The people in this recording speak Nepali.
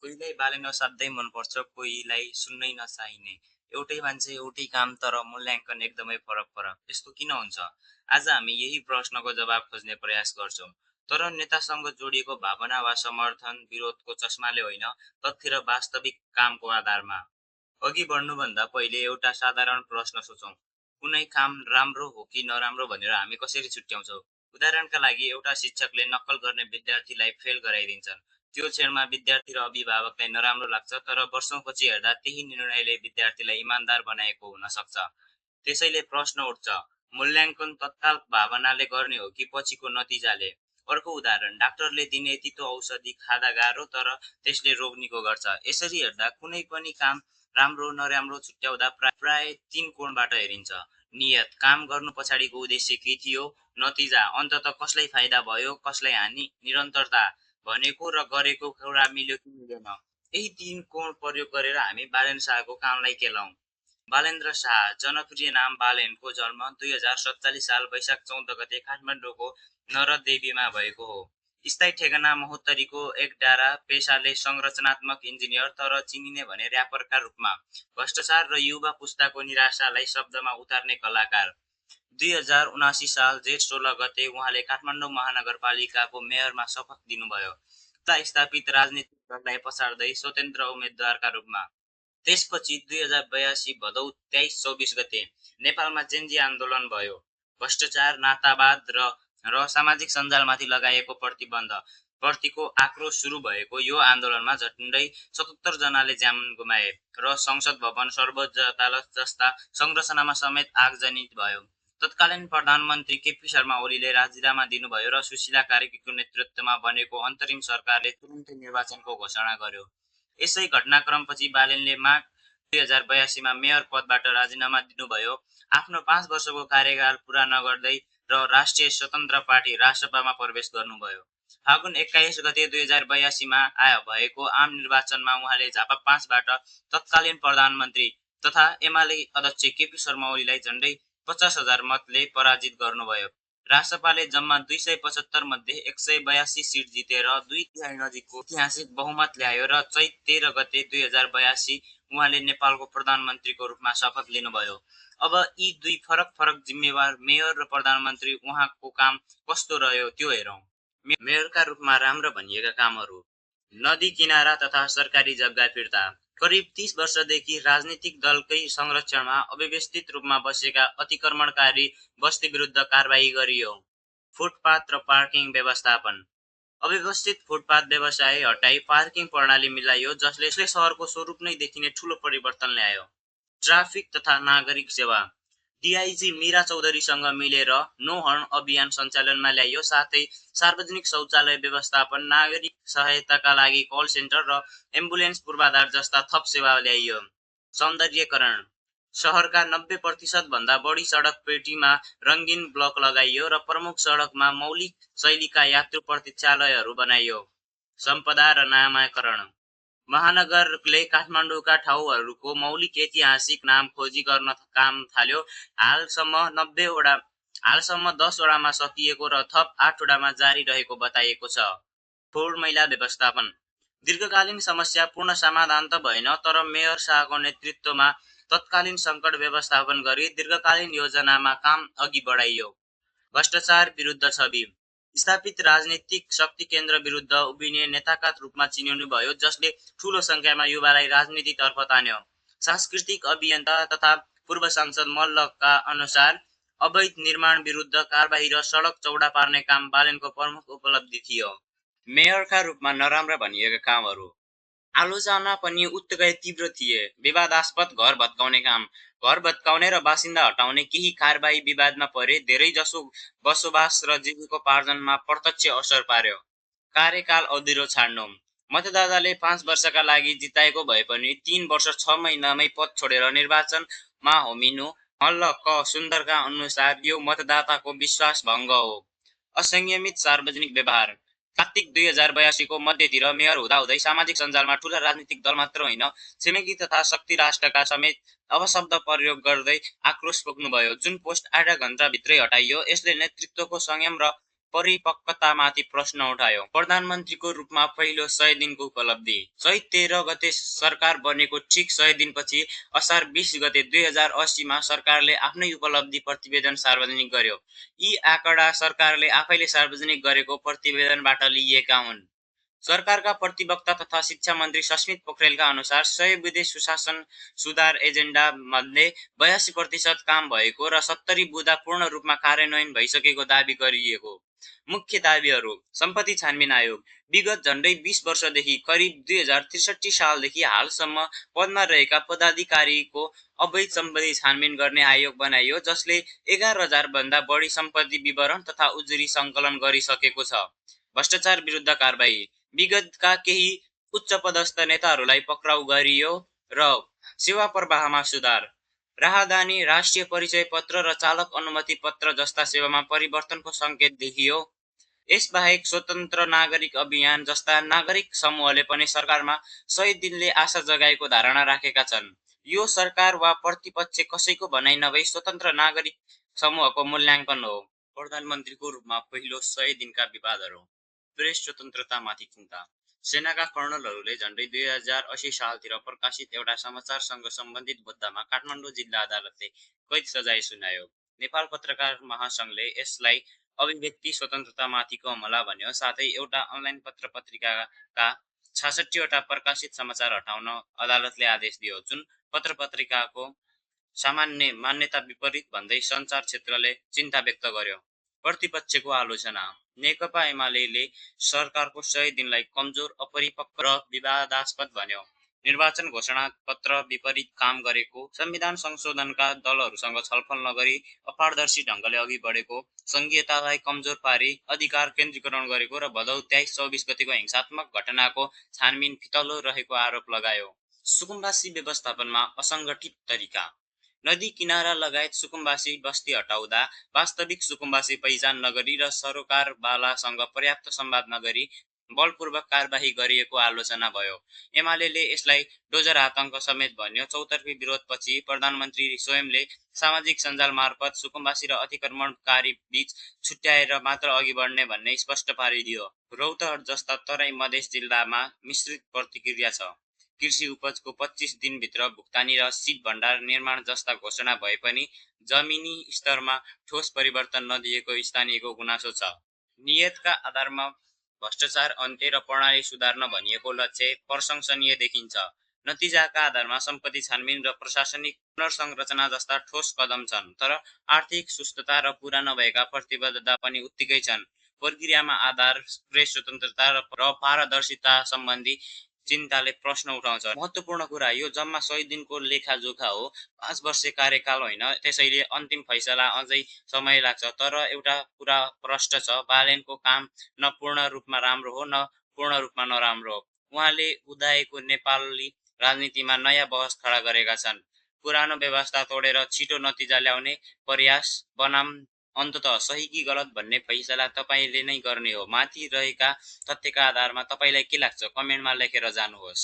कोहीलाई बालेन असाध्यै मनपर्छ, कोहीलाई सुन्नै नचाहिने। एउटै मान्छे, एउटै काम, तर मूल्याङ्कन एकदमै फरक फरक। यस्तो किन हुन्छ? आज हामी यही प्रश्नको जवाब खोज्ने प्रयास गर्छौं। तर नेतासँग जोडिएको भावना वा समर्थन विरोधको चस्माले होइन, तथ्य र वास्तविक कामको आधारमा। अघि बढ्नुभन्दा पहिले एउटा साधारण प्रश्न सोचौं। कुनै काम राम्रो हो कि नराम्रो भनेर हामी कसरी छुट्याउँछौँ? उदाहरणका लागि, एउटा शिक्षकले नक्कल गर्ने विद्यार्थीलाई फेल गराइदिन्छन्। त्यो क्षणमा विद्यार्थी र अभिभावकलाई नराम्रो लाग्छ, तर वर्षौंपछि हेर्दा त्यही निर्णयले विद्यार्थीलाई इमानदार बनाएको हुन सक्छ। त्यसैले प्रश्न उठ्छ, मूल्याङ्कन तत्काल भावनाले गर्ने हो कि पछिको नतिजाले? अर्को उदाहरण, डाक्टरले दिने तितो औषधि खाँदा गाह्रो, तर त्यसले रोग निको गर्छ। यसरी हेर्दा कुनै पनि काम राम्रो नराम्रो छुट्याउँदा प्राय 3 कोणबाट हेरिन्छ। नियत, काम गर्नु पछाडिको उद्देश्य के थियो? नतिजा, अन्ततः कसलाई फाइदा भयो, कसलाई हानि? निरन्तरता, भनेको र गरेको कुरा मिल्यो कि मिलेन? यही 3 कोण प्रयोग गरेर हामी बालेन शाहको कामलाई केलाउँ। बालेन्द्र शाह, जनप्रिय नाम बालेनको जन्म 2047 साल वैशाख 14 गते काठमाडौँको नरदेवीमा भएको हो। स्थायी ठेगाना महोत्तरीको एक डाँडा, पेशाले संरचनात्मक इन्जिनियर, तर चिनिने भने र्यापरका रूपमा। भ्रष्टाचार र युवा पुस्ताको निराशालाई शब्दमा उतार्ने कलाकार। 2079 साल जेठ 16 गते उहाँले काठमाडौँ महानगरपालिकाको मेयरमा शपथ लिनुभयो, स्थापित राजनीतिक दललाई पछाड्दै स्वतन्त्र उम्मेद्वारका रूपमा। त्यसपछि 2082 भदौ 23-24 गते नेपालमा जेन्जी आन्दोलन भयो। भ्रष्टाचार, नातावाद र सामाजिक सञ्जालमाथि लगाएको प्रतिबन्ध प्रतिको आक्रोश सुरु भएको यो आन्दोलनमा झन्डै 77 जनाले ज्यान गुमाए र संसद भवन, सर्वोच्च अदालत जस्ता संरचनामा समेत आगजनी भयो। तत्कालीन प्रधानमन्त्री केपी शर्मा ओलीले राजीनामा दिनुभयो र सुशीला कार्कीको नेतृत्वमा बनेको अन्तरिम सरकारले तुरुन्तै निर्वाचनको घोषणा गर्यो। यसै घटनाक्रमपछि बालेनले माघ 2082 मा मेयर पदबाट राजीनामा दिनुभयो। आफ्नो 5 वर्षको कार्यकाल पूरा नगर्दै र राष्ट्रिय स्वतन्त्र पार्टी रासपामा प्रवेश गर्नुभयो। फागुन 21 गते 2082 मा भएको आम निर्वाचनमा उहाँले झापा 5 बाट तत्कालीन प्रधानमन्त्री तथा एमाले अध्यक्ष केपी शर्मा ओलीलाई झन्डै 50,000 मतले पराजित गर्नुभयो। रासपाले जम्मा 275 मध्ये 182 सिट जितेर 2/3 नजिकको ऐतिहासिक बहुमत ल्यायो र चैत 13 गते 2082 उहाँले नेपालको प्रधानमन्त्रीको रूपमा शपथ लिनुभयो। अब यी दुई फरक फरक जिम्मेवार मेयर र प्रधानमन्त्री उहाँको काम कस्तो रह्यो त्यो हेरौँ। मेयरका रूपमा राम्रो भनिएका कामहरू: नदी किनारा तथा सरकारी जग्गा फिर्ता। करिब 30 वर्षदेखि राजनीतिक दलकै संरक्षणमा अव्यवस्थित रूपमा बसेका अतिक्रमणकारी बस्ती विरुद्ध कारबाही गरियो। फुटपाथ र पार्किङ व्यवस्थापन। अव्यवस्थित फुटपाथ व्यवसाय हटाई पार्किङ प्रणाली मिलाइयो, जसले सहरको स्वरूप नै देखिने ठूलो परिवर्तन ल्यायो। ट्राफिक तथा नागरिक सेवा। डीआईजी मीरा चौधरीसँग मिलेर नो हर्न अभियान सञ्चालनमा ल्याइयो। साथै सार्वजनिक शौचालय व्यवस्थापन, नागरिक सहायताका लागि कल सेन्टर र एम्बुलेन्स पूर्वाधार जस्ता थप सेवा ल्याइयो। सौन्दर्यकरण। शहरका 90% भन्दा बढी सडक पेटीमा रङ्गीन ब्लक लगाइयो र प्रमुख सडकमा मौलिक शैलीका यात्रु प्रतीक्षालयहरू बनाइयो। सम्पदा र नामाकरण। महानगरले काठमाडौँका ठाउँहरूको मौलिक ऐतिहासिक नाम खोजी गर्न काम थाल्यो। हालसम्म 10 वडामा सकिएको र थप 8 वडामा जारी रहेको बताइएको छ। फोहोर मैला व्यवस्थापन। दीर्घकालीन समस्या पूर्ण समाधान त भएन, तर मेयर शाहको नेतृत्वमा तत्कालीन सङ्कट व्यवस्थापन गरी दीर्घकालीन योजनामा काम अघि बढाइयो। भ्रष्टाचार विरुद्ध छवि। स्थापित राजनीतिक शक्ति केन्द्र विरुद्ध उभिने नेताका रूपमा चिनिनु भयो, जसले ठूलो संख्यामा युवालाई राजनीतितर्फ तान्यो। सांस्कृतिक अभियन्ता तथा पूर्व सांसद मल्लका अनुसार अवैध निर्माण विरुद्ध कारबाही र सडक चौडा पार्ने काम बालेनको प्रमुख उपलब्धि थियो। मेयरका रूपमा नराम्रा भनिएका कामहरू। आलोचना पनि उत्तिकै तीव्र थिए। विवादास्पद घर भत्काउने काम। घर भत्काउने र बासिन्दा हटाउने केही कारबाही विवादमा परे धेरै जसो बसोबास र जीविकोपार्जनमा प्रत्यक्ष असर पार्यो। कार्यकाल अधुरो छाड्नु। मतदाताले 5 वर्षका लागि जिताएको भए पनि 3 वर्ष 6 महिनामै पद छोडेर निर्वाचनमा होमिनु। मल्ल क सुन्दरका अनुसार यो मतदाताको विश्वास भङ्ग हो। असंयमित सार्वजनिक व्यवहार। कार्तिक 2082 को मध्यतिर मेयर हुँदाहुँदै सामाजिक सञ्जालमा ठूला राजनीतिक दल मात्र होइन, छिमेकी तथा शक्ति राष्ट्रका समेत अपशब्द प्रयोग गर्दै आक्रोश पोख्नुभयो, जुन पोस्ट आधा घण्टाभित्रै हटाइयो। यसले नेतृत्वको संयम र परिपक्वतामाथि प्रश्न उठायो। प्रधानमन्त्रीको रूपमा पहिलो 100 दिनको उपलब्धि। चैत 13 गते सरकार बनेको ठिक 100 दिनपछि असार 20 गते 2080 मा सरकारले आफ्नै उपलब्धि प्रतिवेदन सार्वजनिक गर्यो। यी आँकडा सरकारले आफैले सार्वजनिक गरेको प्रतिवेदनबाट लिइएका हुन्। सरकारका प्रतिवक्ता तथा शिक्षा मन्त्री सस्मित पोखरेलका अनुसार 100 बुँदे सुशासन सुधार एजेन्डा मध्ये 82% काम भएको र 70 बुँदा पूर्ण रूपमा कार्यान्वयन भइसकेको दावी गरिएको। मुख्य दावीहरू: सम्पत्ति छानबिन आयोग। विगत झण्डै 20 वर्षदेखि करिब 2063 सालदेखि हालसम्म पदमा रहेका पदाधिकारीको अवैध सम्पत्ति छानबिन गर्ने आयोग बनाइयो, जसले 11,000 भन्दा बढी सम्पत्ति विवरण तथा उजुरी सङ्कलन गरिसकेको छ। भ्रष्टाचार विरुद्ध कारबाही। विगतका केही उच्चपदस्थ नेताहरूलाई पक्राउ गरियो र सेवा प्रवाहमा सुधार। राहदानी, राष्ट्रिय परिचय पत्र र चालक अनुमति पत्र जस्ता सेवामा परिवर्तनको सङ्केत देखियो। यसबाहेक स्वतन्त्र नागरिक अभियान जस्ता नागरिक समूहले पनि सरकारमा 100 दिनले आशा जगाएको धारणा राखेका छन्। यो सरकार वा प्रतिपक्ष कसैको भनाइ नभई स्वतन्त्र नागरिक समूहको मूल्याङ्कन हो। प्रधानमन्त्रीको रूपमा पहिलो 100 दिनका विवादहरू। प्रेस स्वतन्त्रतामाथि चिन्ता। सेनाका कर्णलहरूले झण्डै 2080 सालतिर प्रकाशित एउटा समाचारसँग सम्बन्धित मुद्दामा काठमाडौँ जिल्ला अदालतले कैद सजाय सुनायो। नेपाल पत्रकार महासङ्घले यसलाई अभिव्यक्ति स्वतन्त्रतामाथिको हमला भन्यो। साथै एउटा अनलाइन पत्र-पत्रिकाका 66 वटा प्रकाशित समाचार हटाउन अदालतले आदेश दियो, जुन पत्र-पत्रिकाको सामान्य मान्यता विपरीत भन्दै सञ्चार क्षेत्रले चिन्ता व्यक्त गर्यो। प्रतिपक्षको आलोचना। नेकपा एमाले सरकारको 100 दिनलाई कमजोर, अपरिपक्व र विवादास्पद भन्यो। निर्वाचन घोषणा पत्र विपरीत काम गरेको, संविधान संशोधनका दलहरूसँग छलफल नगरी अपारदर्शी ढङ्गले अघि बढेको, संघीयतालाई कमजोर पारी अधिकार केन्द्रीकरण गरेको र भदौ 23-24 गतिको हिंसात्मक घटनाको छानबिन फितलो रहेको आरोप लगायो। सुकुम्बासी व्यवस्थापनमा असङ्गठित तरिका। नदी किनारा लगायत सुकुम्बासी बस्ती हटाउँदा वास्तविक सुकुम्बासी पहिचान नगरी र सरोकारवालासँग पर्याप्त संवाद नगरी बलपूर्वक कारबाही गरिएको आलोचना भयो। एमालेले यसलाई डोजर आतंक समेत भन्यो। चौतर्फी विरोधपछि प्रधानमन्त्री स्वयंले सामाजिक सञ्जाल मार्फत सुकुम्बासी र अतिक्रमणकारी बीच छुट्याएर मात्र अघि बढ्ने भन्ने स्पष्ट पारिदियो। रौतहट जस्ता तराई मधेस जिल्लामा मिश्रित प्रतिक्रिया छ। कृषि उपजको 25 दिनभित्र भुक्तानी र शीत भण्डार निर्माण जस्ता घोषणा भए पनि जमिनी स्तरमा ठोस परिवर्तन नदिएको स्थानीयको गुनासो छ। नियतका आधारमा भ्रष्टाचार अन्त्य र प्रणाली सुधार्न भनिएको लक्ष्य प्रशंसनीय देखिन्छ। नतिजाका आधारमा सम्पत्ति छानबिन र प्रशासनिक पुनर्संरचना जस्ता ठोस कदम छन्, तर आर्थिक सुस्तता र पूरा नभएका प्रतिबद्धता पनि उत्तिकै छन्। प्रक्रियामा आधार, प्रेस स्वतन्त्रता र पारदर्शिता सम्बन्धी चिन्ताले प्रश्न उठाउँछ। महत्त्वपूर्ण कुरा, यो जम्मा 100 दिनको लेखाजोखा हो, 5 वर्ष कार्यकाल होइन, त्यसैले अन्तिम फैसला अझै समय लाग्छ। तर एउटा कुरा प्रष्ट छ, बालेनको काम न पूर्ण रूपमा राम्रो हो, न पूर्ण रूपमा नराम्रो हो। उहाँले उदाएको नेपाली राजनीतिमा नयाँ बहस खडा गरेका छन्। पुरानो व्यवस्था तोडेर छिटो नतिजा ल्याउने प्रयास बनाम अन्ततः सही कि गलत भन्ने फैसला तपाईले नै गर्ने हो। माथि रहेका तथ्यका आधारमा तपाईलाई के लाग्छ, कमेन्टमा लेखेर जानुहोस्।